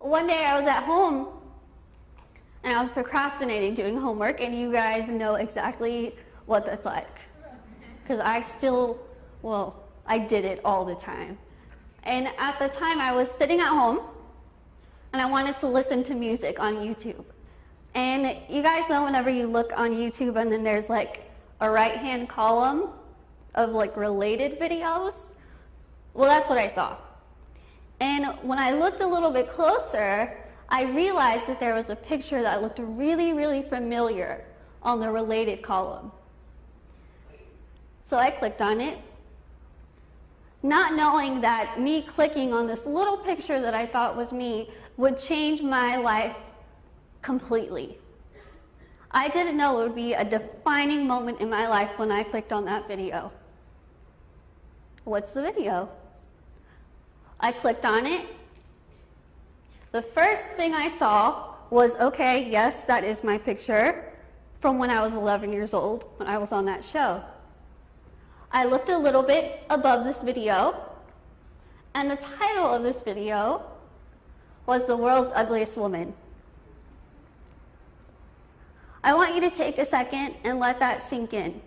one day I was at home and I was procrastinating doing homework, and you guys know exactly what that's like. Because I did it all the time. And at the time I was sitting at home and I wanted to listen to music on YouTube. And you guys know whenever you look on YouTube and then there's like a right-hand column of like related videos? Well, that's what I saw. And when I looked a little bit closer, I realized that there was a picture that looked really, really familiar on the related column. So I clicked on it, not knowing that me clicking on this little picture that I thought was me would change my life completely. I didn't know it would be a defining moment in my life when I clicked on that video. What's the video? I clicked on it. The first thing I saw was, okay, yes, that is my picture from when I was 11 years old, when I was on that show. I looked a little bit above this video, and the title of this video was The World's Ugliest Woman. I want you to take a second and let that sink in.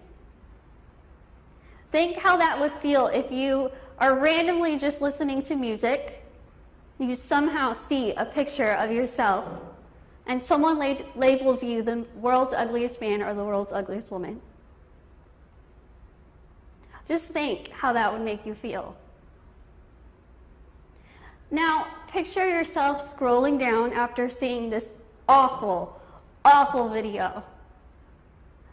Think how that would feel if you are randomly just listening to music, you somehow see a picture of yourself, and someone labels you the world's ugliest man or the world's ugliest woman. Just think how that would make you feel. Now, picture yourself scrolling down after seeing this awful, awful video.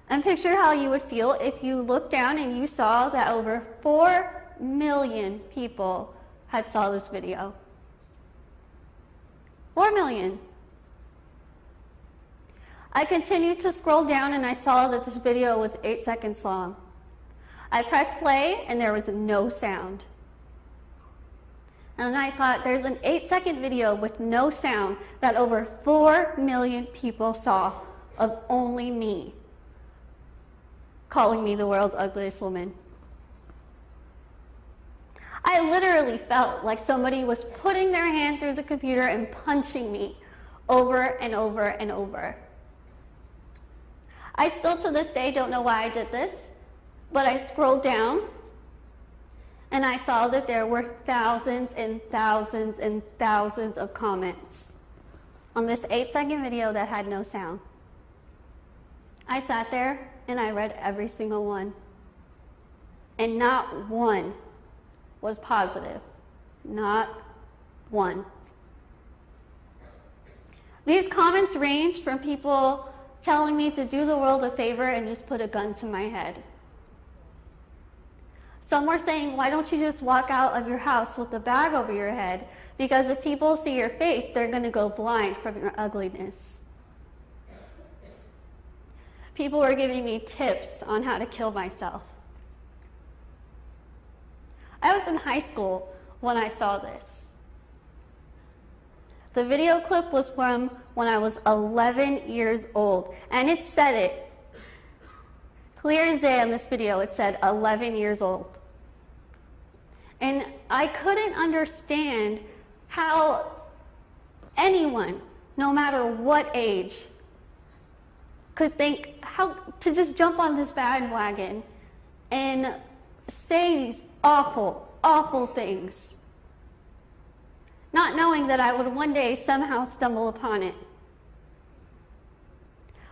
And picture how you would feel if you looked down and you saw that over 4 million people had saw this video. 4 million. I continued to scroll down and I saw that this video was 8 seconds long. I pressed play and there was no sound. And I thought, there's an 8-second video with no sound that over 4 million people saw of only me calling me the world's ugliest woman. I literally felt like somebody was putting their hand through the computer and punching me over and over and over. I still to this day don't know why I did this, but I scrolled down and I saw that there were thousands and thousands and thousands of comments on this 8-second video that had no sound. I sat there and I read every single one, and not one was positive. Not one. These comments ranged from people telling me to do the world a favor and just put a gun to my head. Some were saying, why don't you just walk out of your house with a bag over your head? Because if people see your face, they're going to go blind from your ugliness. People were giving me tips on how to kill myself. I was in high school when I saw this. The video clip was from when I was 11 years old, and it said it. Clear as day on this video, it said 11 years old. And I couldn't understand how anyone, no matter what age, could think how to just jump on this bandwagon and say these awful, awful things, not knowing that I would one day somehow stumble upon it.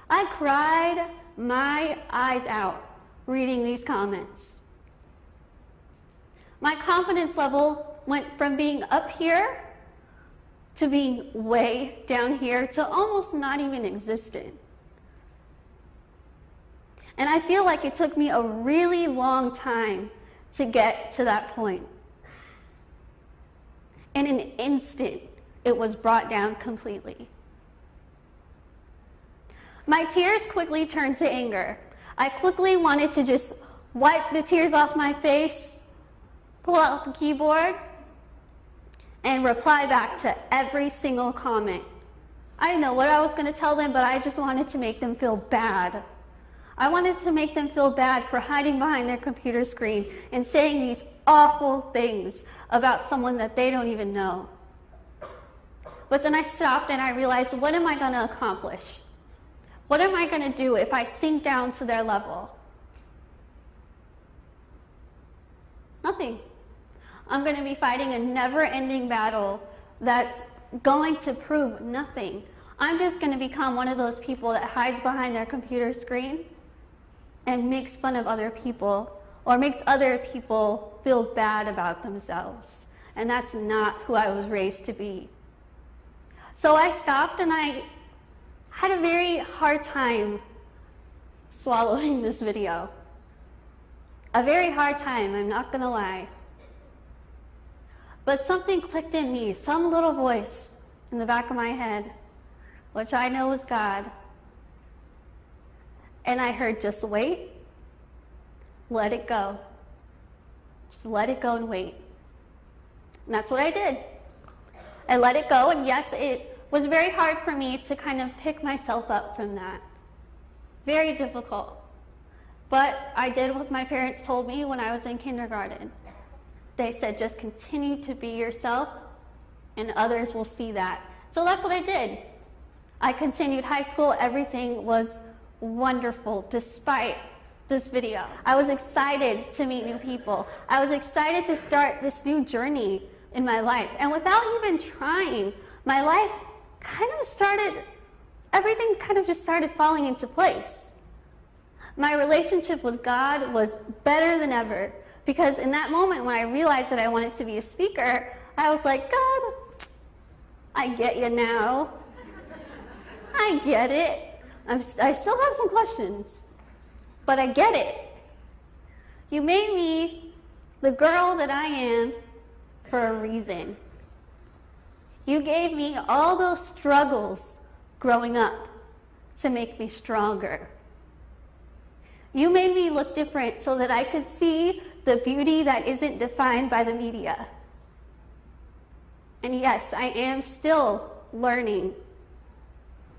I cried my eyes out reading these comments. My confidence level went from being up here to being way down here to almost not even existent. And I feel like it took me a really long time to get to that point. In an instant, it was brought down completely. My tears quickly turned to anger. I quickly wanted to just wipe the tears off my face, pull out the keyboard, and reply back to every single comment. I didn't know what I was going to tell them, but I just wanted to make them feel bad. I wanted to make them feel bad for hiding behind their computer screen and saying these awful things about someone that they don't even know. But then I stopped and I realized, what am I going to accomplish? What am I going to do if I sink down to their level? Nothing. I'm going to be fighting a never-ending battle that's going to prove nothing. I'm just going to become one of those people that hides behind their computer screen and makes fun of other people, or makes other people feel bad about themselves. And that's not who I was raised to be. So I stopped and I had a very hard time swallowing this video. A very hard time, I'm not gonna lie. But something clicked in me, some little voice in the back of my head, which I know is God. And I heard, just wait, let it go. Just let it go and wait. And that's what I did. I let it go, and yes, it was very hard for me to kind of pick myself up from that. Very difficult. But I did what my parents told me when I was in kindergarten. They said, just continue to be yourself, and others will see that. So that's what I did. I continued high school. Everything was wonderful despite this video. I was excited to meet new people. I was excited to start this new journey in my life. And without even trying, my life everything kind of just started falling into place. My relationship with God was better than ever, because in that moment when I realized that I wanted to be a speaker, I was like, God, I get you now. I get it. I still have some questions, but I get it. You made me the girl that I am for a reason. You gave me all those struggles growing up to make me stronger. You made me look different so that I could see the beauty that isn't defined by the media. And yes, I am still learning.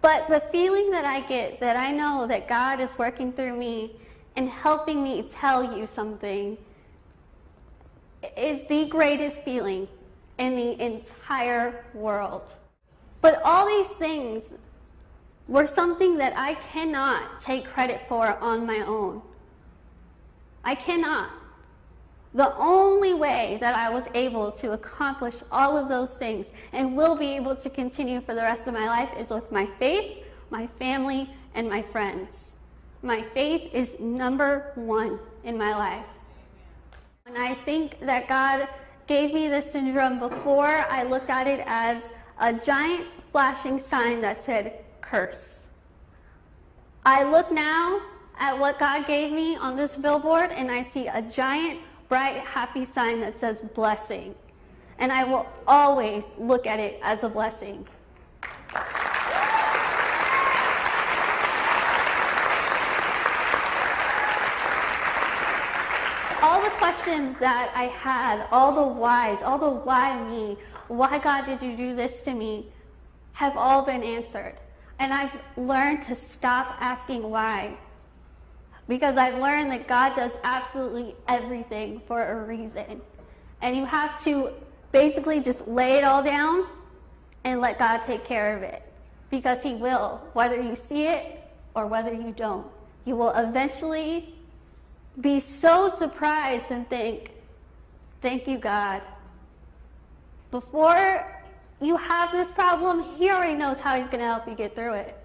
But the feeling that I get, that I know that God is working through me and helping me tell you something, is the greatest feeling in the entire world. But all these things were something that I cannot take credit for on my own. I cannot. The only way that I was able to accomplish all of those things and will be able to continue for the rest of my life is with my faith, my family, and my friends. My faith is number one in my life. And I think that God gave me this syndrome before I looked at it as a giant flashing sign that said, curse. I look now at what God gave me on this billboard and I see a giant, bright, happy sign that says blessing. And I will always look at it as a blessing. All the questions that I had, all the whys, all the why me, why God did you do this to me, have all been answered. And I've learned to stop asking why. Because I've learned that God does absolutely everything for a reason. And you have to basically just lay it all down and let God take care of it. Because He will, whether you see it or whether you don't. You will eventually be so surprised and think, thank you, God. Before you have this problem, He already knows how He's going to help you get through it.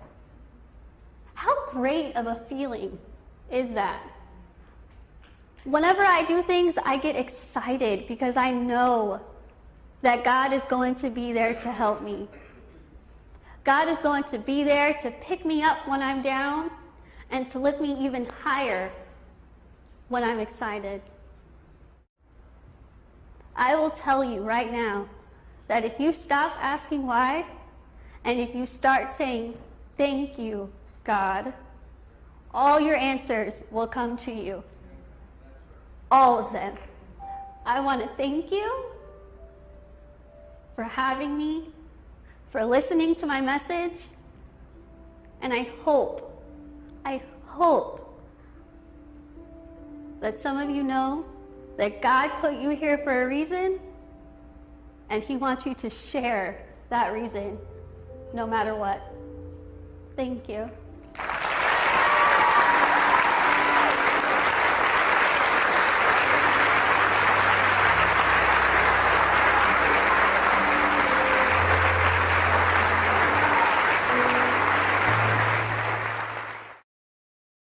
How great of a feeling is that? Whenever I do things, I get excited because I know that God is going to be there to help me. God is going to be there to pick me up when I'm down and to lift me even higher when I'm excited. I will tell you right now that if you stop asking why, and if you start saying, thank you, God, all your answers will come to you. All of them. I want to thank you for having me, for listening to my message, and I hope that some of you know that God put you here for a reason, and He wants you to share that reason, no matter what. Thank you.